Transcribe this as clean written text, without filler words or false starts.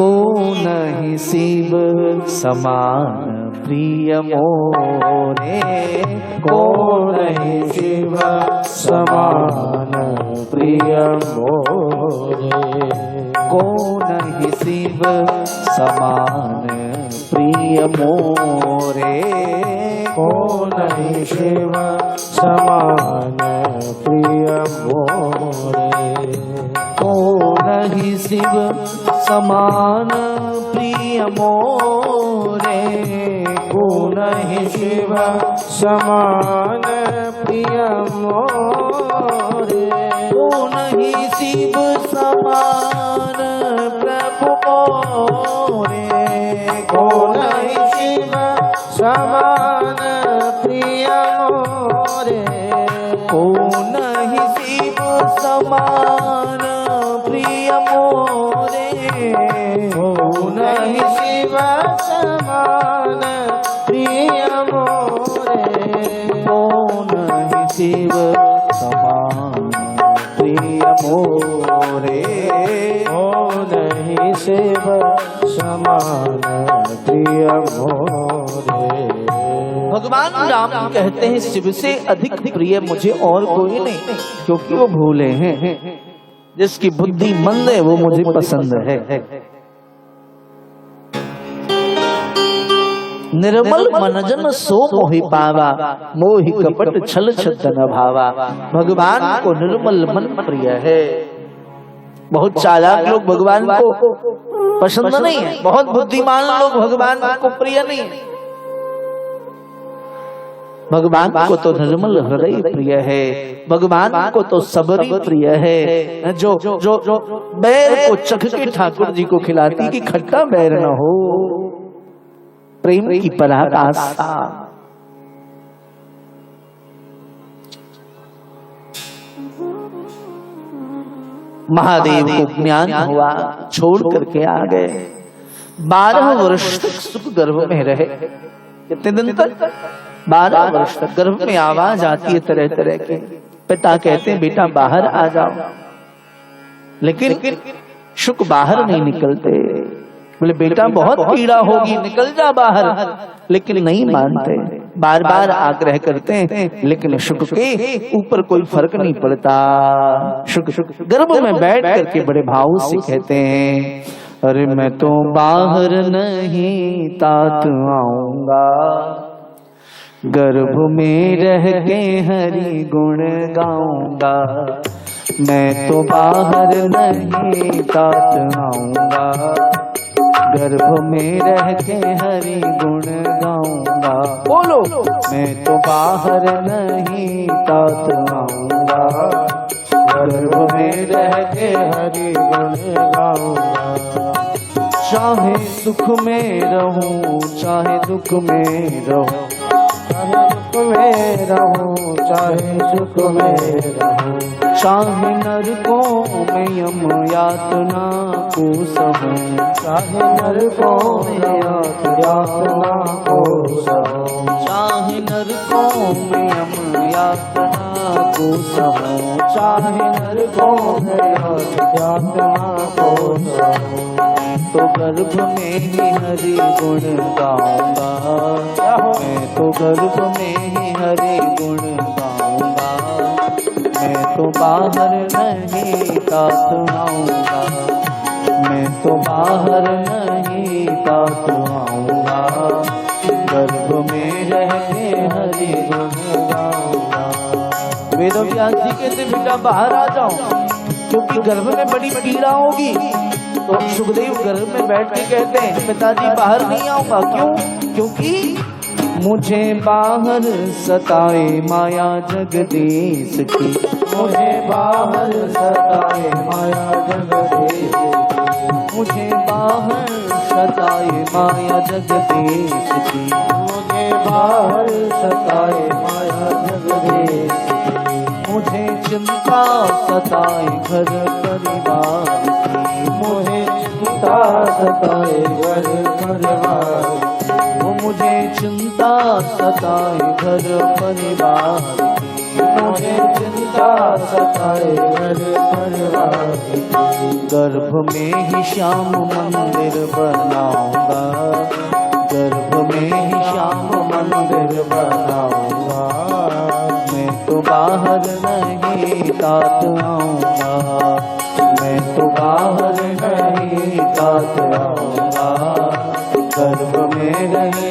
को नहीं शिव समान प्रिय मोरे, को नहीं शिव समान प्रिय मोरे, को नहीं शिव समान प्रिय मोरे, को नहीं शिव समान प्रिय मोरे, को नहीं शिव समान प्रिय मोरे, को नहीं शिव समान प्रिय मोरे, को नहीं शिव समान प्रभु मोरे, को नहीं शिव समान प्रिय मोरे, को नहीं शिव समान प्रिय मोरे, को नहीं शिव समान प्रिय मोरे, को नहीं शिव समान प्रिय मोरे, को नहीं शिव समान प्रिय मोरे। भगवान राम कहते हैं शिव से अधिक प्रिय मुझे और कोई नहीं, क्योंकि वो भूले हैं, जिसकी बुद्धि मंद है वो मुझे पसंद है। निर्मल मनजन सो मोहि पावा, मोहि कपट छल छदन भावा। भगवान को निर्मल मन प्रिय है। बहुत चालाक लोग भगवान को पसंद नहीं है, बहुत बुद्धिमान लोग भगवान को प्रिय नहीं है। भगवान को तो निर्मल हृदय प्रिय है, भगवान को तो सबरी प्रिय है, जो जो जो बैर को चख के ठाकुर जी को खिलाती कि खट्टा बैर न हो, प्रेम की पराकाष्ठा। महादेव को ज्ञान हुआ, छोड़ करके आ गए। 12 वर्ष तक सुख गर्भ में रहे। कितने दिन तक? 12 वर्ष तक। गर्भ में आवाज आती है तरह तरह की, पिता कहते हैं बेटा बाहर आ जाओ, लेकिन शुक बाहर नहीं निकलते। बोले बेटा बहुत पीड़ा होगी, निकल जा बाहर, लेकिन नहीं मानते, बार बार आग्रह करते हैं, लेकिन शुक के ऊपर कोई फर्क नहीं पड़ता। शुक गर्भ में बैठ करके बड़े भाव से कहते हैं, अरे मैं तो बाहर नहीं तात आऊंगा, गर्भ में रह के हरि गुण गाऊंगा। मैं तो बाहर नहीं तात आऊंगा, गर्भ में रह के हरि गुण गाऊंगा। बोलो, मैं तो बाहर नहीं तात आऊंगा, गर्भ में रह के हरि गुण गाऊंगा। चाहे सुख में रहूं चाहे दुख में रहूं, चाहे दुख में रहूं चाहे सुख में रहूं, चाहे नरकों में यम यातना को सहूं, चाहे नरकों में यातना को सहूं, चाहे नरकों में यम यातना को सहूं, चाहे नरकों में यातना को सहूं। तो गर्भ में ही हरि गुण गाऊंगा, मैं तो गर्भ में ही हरि गुण गाऊंगा। मैं तो बाहर नहीं तात आऊंगा, मैं तो बाहर नहीं तात आऊंगा, गर्भ में रह के हरि गुण गाऊंगा। वेद व्यास जी कहते बेटा बाहर आ जाओ, क्योंकि गर्भ में बड़ी पीड़ा होगी। तो सुखदेव गर्भ में बैठ के कहते हैं पिताजी बाहर नहीं आऊंगा। क्यों? क्योंकि मुझे बाहर सताए माया जगदीश की, मुझे बाहर सताए माया जगदीश की, मुझे बाहर सताए माया जगदीश की, मुझे बाहर सताए माया जगदीश की, मुझे चिंता सताए घर परिवार की, मुझे चिंता सताए घर परिवार की, वो मुझे चिंता सताए घर परिवार की, मुझे चिंता सताए घर परिवार की। गर्भ में ही श्याम मंदिर बनाऊंगा, गर्भ में ही श्याम मंदिर बनाऊंगा। मैं तो बाहर नहीं तात आऊंगा, मैं तो बाहर नहीं तात आऊंगा। गर्भ में रहे